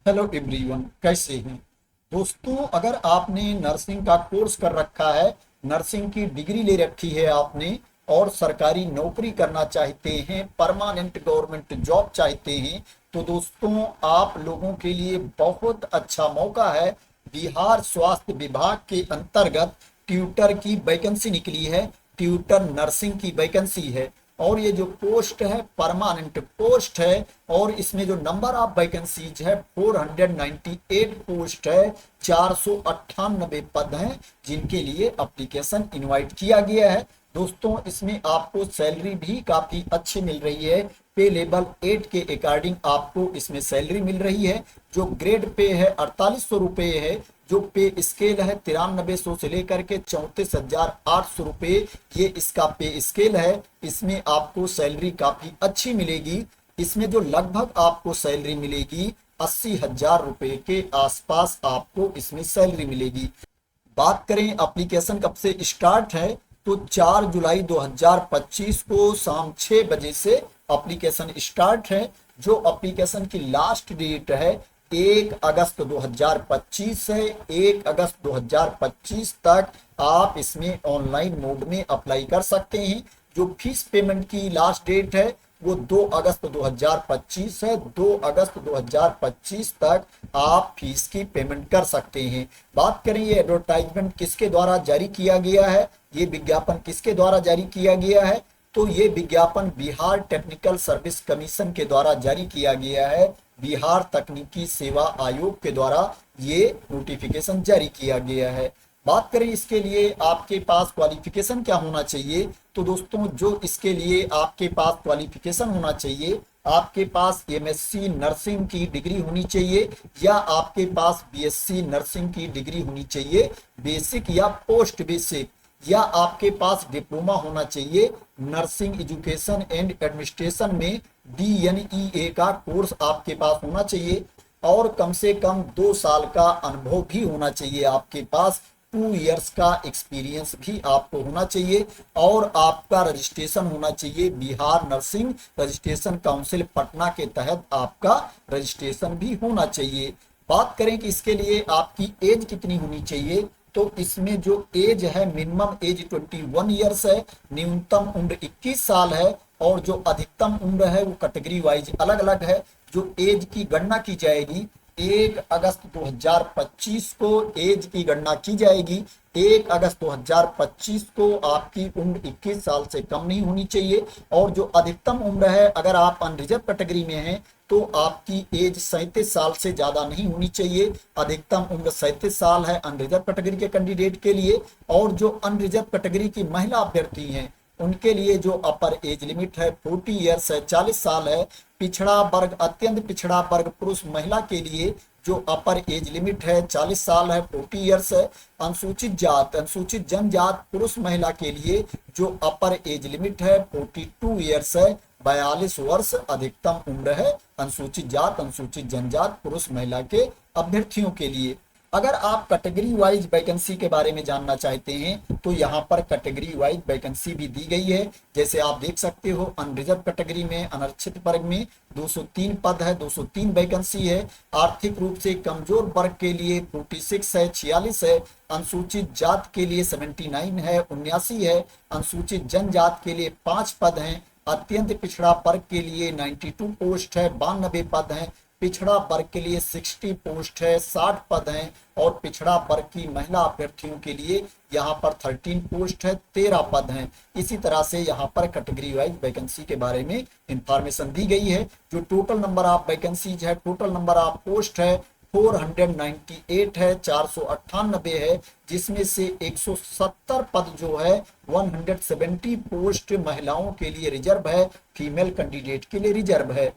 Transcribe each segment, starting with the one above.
Hello everyone, कैसे हैं दोस्तों। अगर आपने नर्सिंग का कोर्स कर रखा है, नर्सिंग की डिग्री ले रखी है आपने और सरकारी नौकरी करना चाहते हैं, परमानेंट गवर्नमेंट जॉब चाहते हैं, तो दोस्तों आप लोगों के लिए बहुत अच्छा मौका है। बिहार स्वास्थ्य विभाग के अंतर्गत ट्यूटर की वैकेंसी निकली है। ट्यूटर नर्सिंग की वैकेंसी है और ये जो पोस्ट है परमानेंट पोस्ट है और इसमें जो नंबर ऑफ वैकेंसीज है 498 पोस्ट है। 498 पद हैं जिनके लिए एप्लीकेशन इनवाइट किया गया है। दोस्तों इसमें आपको सैलरी भी काफी अच्छी मिल रही है। पे लेवल 8 के अकॉर्डिंग आपको इसमें सैलरी मिल रही है। जो ग्रेड पे है 4800 रुपये है। जो पे स्केल है 9300 से लेकर के 34,800 रुपये, ये इसका पे स्केल है। इसमें आपको सैलरी काफी अच्छी मिलेगी। इसमें जो लगभग आपको सैलरी मिलेगी 80,000 रुपये के आसपास आपको इसमें सैलरी मिलेगी। बात करें एप्लीकेशन कब से स्टार्ट है तो 4 जुलाई 2025 को शाम 6 बजे से एप्लीकेशन स्टार्ट है। जो एप्लीकेशन की लास्ट डेट है 1 अगस्त 2025 है। 1 अगस्त 2025 तक आप इसमें ऑनलाइन मोड में अप्लाई कर सकते हैं। जो फीस पेमेंट की लास्ट डेट है वो 2 अगस्त 2025 है। 2 अगस्त 2025 तक आप फीस की पेमेंट कर सकते हैं। बात करें ये एडवर्टाइजमेंट किसके द्वारा जारी किया गया है, ये विज्ञापन किसके द्वारा जारी किया गया है, तो ये विज्ञापन बिहार टेक्निकल सर्विस कमीशन के द्वारा जारी किया गया है। बिहार तकनीकी सेवा आयोग के द्वारा ये नोटिफिकेशन जारी किया गया है। बात करें इसके लिए आपके पास क्वालिफिकेशन क्या होना चाहिए, तो दोस्तों जो इसके लिए आपके पास क्वालिफिकेशन होना चाहिए, आपके पास एमएससी नर्सिंग की डिग्री होनी चाहिए या आपके पास बीएससी नर्सिंग की डिग्री होनी चाहिए, बेसिक या पोस्ट बेसिक, या आपके पास डिप्लोमा होना चाहिए नर्सिंग एजुकेशन एंड एडमिनिस्ट्रेशन में, DNEA का कोर्स आपके पास होना चाहिए और कम से कम 2 साल का अनुभव भी होना चाहिए आपके पास। 2 इयर्स का एक्सपीरियंस भी आपको होना चाहिए और आपका रजिस्ट्रेशन होना चाहिए Bihar nursing registration council Patna के तहत आपका रजिस्ट्रेशन भी होना चाहिए। बात करें कि इसके लिए आपकी एज कितनी होनी चाहिए, तो इसमें जो एज है मिनिमम एज 21 इयर्स है, न्यूनतम उम्र 21 साल है और जो अधिकतम उम्र है वो कैटेगरी वाइज अलग अलग है। जो एज की गणना की जाएगी 1 अगस्त 2025 को एज की गणना की जाएगी। 1 अगस्त 2025 को आपकी उम्र 21 साल से कम नहीं होनी चाहिए और जो अधिकतम उम्र है अगर आप अनरिजर्व कैटेगरी में हैं तो आपकी एज 37 साल से ज्यादा नहीं होनी चाहिए। अधिकतम उम्र 37 साल है अनरिजर्व कैटेगरी के कैंडिडेट के लिए। और जो अनरिजर्व कैटेगरी की महिला अभ्यर्थी हैं उनके लिए जो अपर एज लिमिट है 40 ईयर्स है, 40 साल है। पिछड़ा वर्ग अत्यंत पिछड़ा वर्ग पुरुष महिला के लिए जो अपर एज लिमिट है 40 साल है, 40 ईयर्स है। अनुसूचित जात अनुसूचित जनजात पुरुष महिला के लिए जो अपर एज लिमिट है 42 ईयर्स है, 42 वर्ष अधिकतम उम्र है अनुसूचित जात अनुसूचित जनजात पुरुष महिला के अभ्यर्थियों के लिए। अगर आप कैटेगरी वाइज वैकेंसी के बारे में जानना चाहते हैं तो यहाँ पर कैटेगरी वाइज वैकेंसी भी दी गई है। जैसे आप देख सकते हो अनरिजर्व कैटेगरी में अनारक्षित वर्ग में 203 पद है, 203 वैकेंसी है। आर्थिक रूप से कमजोर वर्ग के लिए 46 है, 46 है। अनुसूचित जात के लिए 79 है, 79 है। अनुसूचित जनजात के लिए 5 पद हैं। अत्यंत पिछड़ा वर्ग के लिए 92 पोस्ट है, 92 पद हैं। पिछड़ा वर्ग के लिए 60 पोस्ट है, 60 पद हैं। और पिछड़ा वर्ग की महिला अभ्यर्थियों के लिए यहाँ पर 13 पोस्ट है, 13 पद हैं। इसी तरह से यहाँ पर कैटेगरी वाइज वैकेंसी के बारे में इंफॉर्मेशन दी गई है। जो टोटल नंबर ऑफ वैकेंसीज है, टोटल नंबर ऑफ पोस्ट है 498 है, 498 है, जिसमें से 170 पद जो है 170 पोस्ट महिलाओं के लिए रिजर्व है, फीमेल कैंडिडेट के लिए रिजर्व है।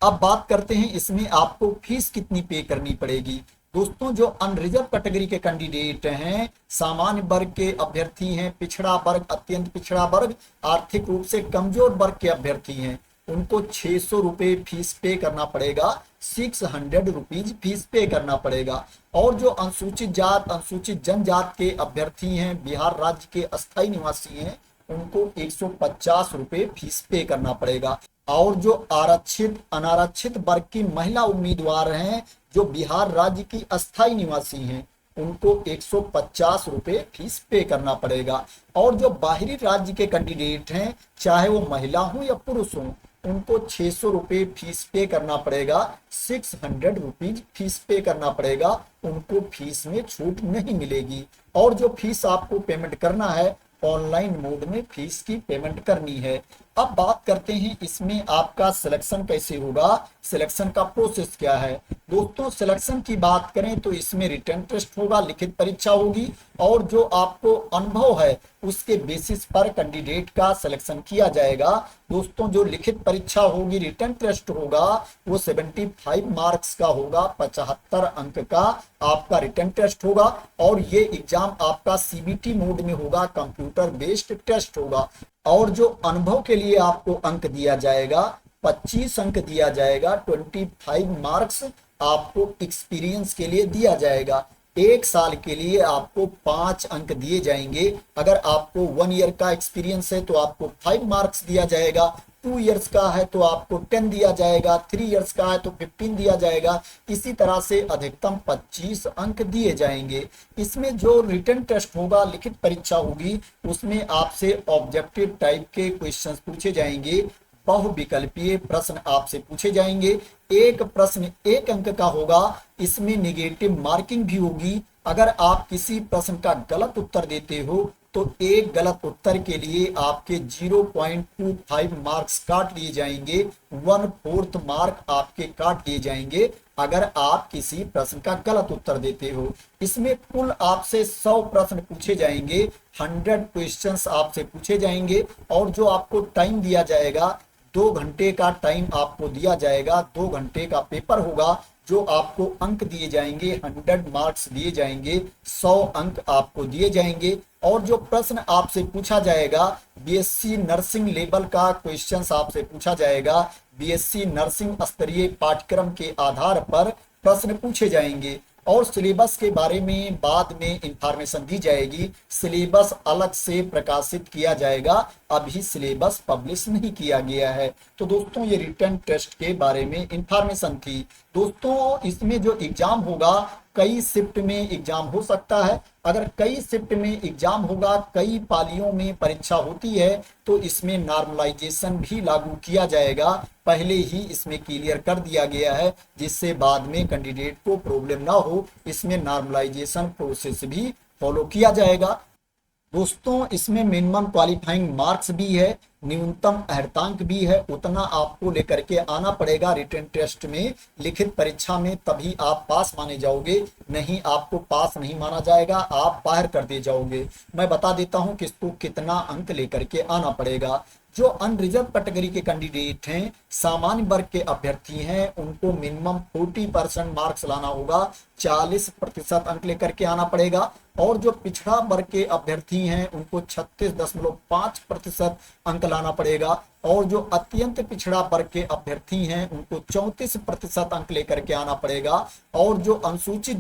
अब बात करते हैं इसमें आपको फीस कितनी पे करनी पड़ेगी। दोस्तों जो अनरिजर्व कैटेगरी के कैंडिडेट हैं, सामान्य वर्ग के अभ्यर्थी हैं, पिछड़ा वर्ग अत्यंत पिछड़ा वर्ग, आर्थिक रूप से कमजोर वर्ग के अभ्यर्थी हैं, उनको 600 रुपये फीस पे करना पड़ेगा। 600 रुपीज फीस पे करना पड़ेगा। और जो अनुसूचित जात अनुसूचित जनजात के अभ्यर्थी हैं, बिहार राज्य के अस्थायी निवासी हैं, उनको 150 रुपये फीस पे करना पड़ेगा। और जो आरक्षित अनारक्षित वर्ग की महिला उम्मीदवार हैं जो बिहार राज्य की अस्थायी निवासी हैं, उनको 150 रुपये फीस पे करना पड़ेगा। और जो बाहरी राज्य के कैंडिडेट हैं, चाहे वो महिला हो या पुरुष हो, उनको 600 रुपये फीस पे करना पड़ेगा। 600 रुपीज फीस पे करना पड़ेगा, उनको फीस में छूट नहीं मिलेगी। और जो फीस आपको पेमेंट करना है, ऑनलाइन मोड में फीस की पेमेंट करनी है। अब बात करते हैं इसमें आपका सिलेक्शन कैसे होगा, सिलेक्शन का प्रोसेस क्या है। दोस्तों, सिलेक्शन की बात करें तो इसमें रिटन टेस्ट होगा, लिखित परीक्षा होगी, और जो आपको अनुभव है उसके बेसिस पर कैंडिडेट का सिलेक्शन किया जाएगा। दोस्तों, जो लिखित परीक्षा होगी, रिटन टेस्ट होगा, वो 75 मार्क्स का होगा, 75 अंक का आपका रिटन टेस्ट होगा। और ये एग्जाम आपका सीबीटी मोड में होगा, कंप्यूटर बेस्ड टेस्ट होगा। और जो अनुभव के लिए आपको अंक दिया जाएगा, 25 अंक दिया जाएगा, 25 मार्क्स आपको एक्सपीरियंस के लिए दिया जाएगा। एक साल के लिए आपको 5 अंक दिए जाएंगे। अगर आपको 1 ईयर का एक्सपीरियंस है तो आपको 5 मार्क्स दिया जाएगा, 2 इयर्स का है तो आपको 10 दिया जाएगा, 3 इयर्स का है तो 15 दिया जाएगा। इसी तरह से अधिकतम 25 अंक दिए जाएंगे। इसमें जो रिटन टेस्ट होगा, लिखित परीक्षा होगी, उसमें आपसे ऑब्जेक्टिव टाइप के क्वेश्चंस पूछे जाएंगे, बहुविकल्पीय प्रश्न आपसे पूछे जाएंगे। एक प्रश्न 1 अंक का होगा, इसमें निगेटिव मार्किंग भी होगी। अगर आप किसी प्रश्न का गलत उत्तर देते हो तो एक गलत उत्तर के लिए आपके 0.25 मार्क्स काट लिए जाएंगे, 1/4 मार्क आपके काट लिए जाएंगे अगर आप किसी प्रश्न का गलत उत्तर देते हो। इसमें कुल आपसे 100 प्रश्न पूछे जाएंगे, 100 क्वेश्चंस आपसे पूछे जाएंगे। और जो आपको टाइम दिया जाएगा, 2 घंटे का टाइम आपको दिया जाएगा, 2 घंटे का पेपर होगा। जो आपको अंक दिए जाएंगे, 100 मार्क्स दिए जाएंगे, 100 अंक आपको दिए जाएंगे। और जो प्रश्न आपसे पूछा जाएगा, बीएससी नर्सिंग लेवल का क्वेश्चंस आपसे पूछा जाएगा। बीएससी नर्सिंग स्तरीय पाठ्यक्रम के आधार पर प्रश्न पूछे जाएंगे। और सिलेबस के बारे में बाद में इंफॉर्मेशन दी जाएगी, सिलेबस अलग से प्रकाशित किया जाएगा, अभी सिलेबस पब्लिश नहीं किया गया है। तो दोस्तों, ये रिटन टेस्ट के बारे में इंफॉर्मेशन थी। दोस्तों, इसमें जो एग्जाम होगा, कई शिफ्ट में एग्जाम हो सकता है। अगर कई शिफ्ट में एग्जाम होगा, कई पालियों में परीक्षा होती है, तो इसमें नॉर्मलाइजेशन भी लागू किया जाएगा। पहले ही इसमें क्लियर कर दिया गया है, जिससे बाद में कैंडिडेट को प्रॉब्लम ना हो। इसमें नॉर्मलाइजेशन प्रोसेस भी फॉलो किया जाएगा। दोस्तों, इसमें मिनिमम क्वालिफाइंग मार्क्स भी है, न्यूनतम अर्हतांक भी है, उतना आपको लेकर के आना पड़ेगा रिटन टेस्ट में, लिखित परीक्षा में, तभी आप पास माने जाओगे। नहीं, आपको पास नहीं माना जाएगा, आप बाहर कर दिए जाओगे। मैं बता देता हूं किसको कितना अंक लेकर के आना पड़ेगा। जो अनरिजर्व कैटेगरी के कैंडिडेट हैं, सामान्य वर्ग के अभ्यर्थी हैं, उनको मिनिमम 40% मार्क्स लाना होगा, 40% अंक लेकर के आना पड़ेगा। और जो पिछड़ा वर्ग के अभ्यर्थी हैं, उनको 36.5% अंक लाना पड़ेगा। और जो अत्यंत पिछड़ा वर्ग के अभ्यर्थी हैं, उनको 34% अंक लेकर के आना पड़ेगा। और जो अनुसूचित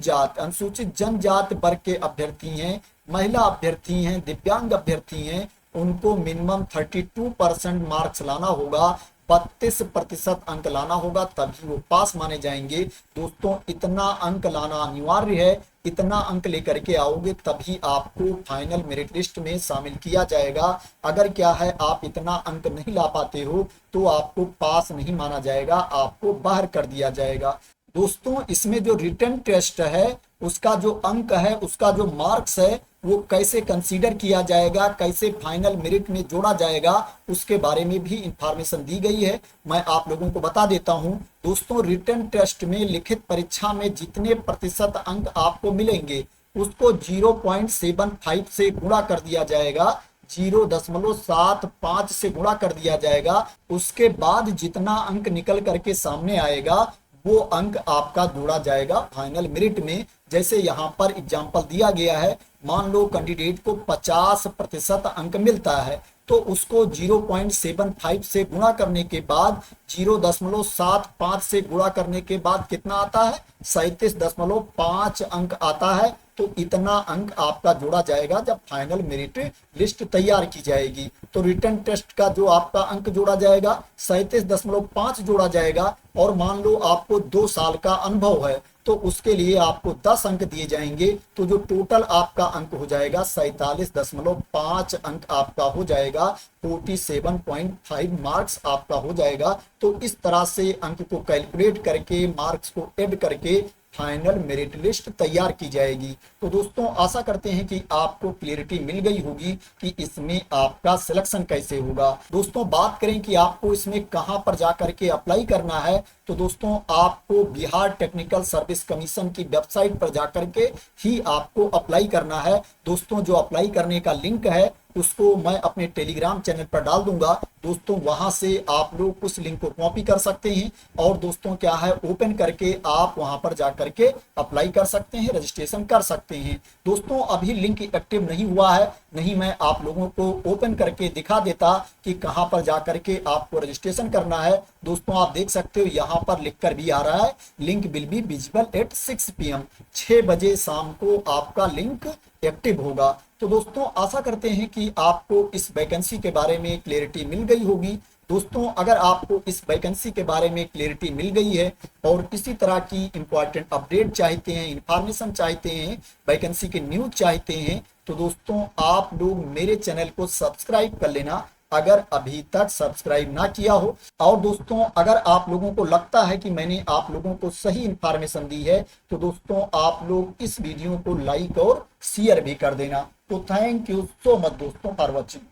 जनजाति वर्ग के अभ्यर्थी हैं, महिला अभ्यर्थी हैं, दिव्यांग अभ्यर्थी हैं, उनको मिनिमम 32% मार्क्स लाना होगा, 32% अंक लाना होगा, तभी वो पास माने जाएंगे। दोस्तों, इतना अंक लाना अनिवार्य है, इतना अंक लेकर के आओगे तभी आपको फाइनल मेरिट लिस्ट में शामिल किया जाएगा। अगर क्या है, आप इतना अंक नहीं ला पाते हो तो आपको पास नहीं माना जाएगा, आपको बाहर कर दिया जाएगा। दोस्तों, इसमें जो रिटन टेस्ट है, उसका जो अंक है, उसका जो मार्क्स है, वो कैसे कंसीडर किया जाएगा, कैसे फाइनल मेरिट में जोड़ा जाएगा, उसके बारे में भी इंफॉर्मेशन दी गई है। मैं आप लोगों को बता देता हूं। दोस्तों, रिटन टेस्ट में, लिखित परीक्षा में जितने प्रतिशत अंक आपको मिलेंगे, उसको 0.75 से गुणा कर दिया जाएगा, 0.75 से गुणा कर दिया जाएगा। उसके बाद जितना अंक निकल करके सामने आएगा, वो अंक आपका जोड़ा जाएगा फाइनल मेरिट में। जैसे यहाँ पर एग्जाम्पल दिया गया है, मान लो कैंडिडेट को 50% अंक मिलता है, तो उसको 0.75 से गुणा करने के बाद, 0.75 से गुणा करने के बाद कितना आता है, 37.5 अंक आता है। तो इतना अंक आपका जोड़ा जाएगा जब फाइनल मेरिट लिस्ट तैयार की जाएगी। तो रिटन टेस्ट का जो आपका अंक जोड़ा जाएगा 37.5 जोड़ा जाएगा। और मान लो आपको 2 साल का अनुभव है तो उसके लिए आपको 10 अंक दिए जाएंगे। तो जो टोटल आपका अंक हो जाएगा 47.5 अंक आपका हो जाएगा, 47.5 मार्क्स आपका हो जाएगा। तो इस तरह से अंक को कैलकुलेट करके मार्क्स को ऐड करके फाइनल मेरिट लिस्ट तैयार की जाएगी। तो दोस्तों आशा करते हैं कि आपको क्लियरिटी मिल गई होगी कि इसमें आपका सिलेक्शन कैसे होगा। दोस्तों बात करें कि आपको इसमें कहां पर जाकर के अप्लाई करना है, तो दोस्तों आपको बिहार टेक्निकल सर्विस कमीशन की वेबसाइट पर जाकर के ही आपको अप्लाई करना है। दोस्तों जो अप्लाई करने का लिंक है उसको मैं अपने टेलीग्राम चैनल पर डाल दूंगा। दोस्तों वहां से आप लोग उस लिंक को कॉपी कर सकते हैं और दोस्तों क्या है ओपन करके आप वहां पर जाकर के अप्लाई कर सकते हैं, रजिस्ट्रेशन कर सकते हैं। दोस्तों अभी लिंक एक्टिव नहीं हुआ है, नहीं मैं आप लोगों को ओपन करके दिखा देता कि कहां पर जाकर के आपको रजिस्ट्रेशन करना है। दोस्तों आप देख सकते हो यहाँ पर लिखकर भी आ रहा है link will be visible at 6 PM, 6 बजे शाम को आपका लिंक एक्टिव होगा। तो दोस्तों आशा करते हैं कि आपको इस वैकेंसी के बारे में क्लियरिटी मिल गई होगी। दोस्तों अगर आपको इस वैकेंसी के बारे में क्लियरिटी मिल गई है और इसी तरह की इंपॉर्टेंट अपडेट चाहते हैं, इंफॉर्मेशन चाहते हैं, वैकेंसी के न्यूज चाहते हैं, तो दोस्तों आप लोग मेरे चैनल को सब्सक्राइब कर लेना अगर अभी तक सब्सक्राइब ना किया हो। और दोस्तों अगर आप लोगों को लगता है कि मैंने आप लोगों को सही इंफॉर्मेशन दी है तो दोस्तों आप लोग इस वीडियो को लाइक और शेयर भी कर देना। तो थैंक यू सो मच दोस्तों फॉर वॉचिंग।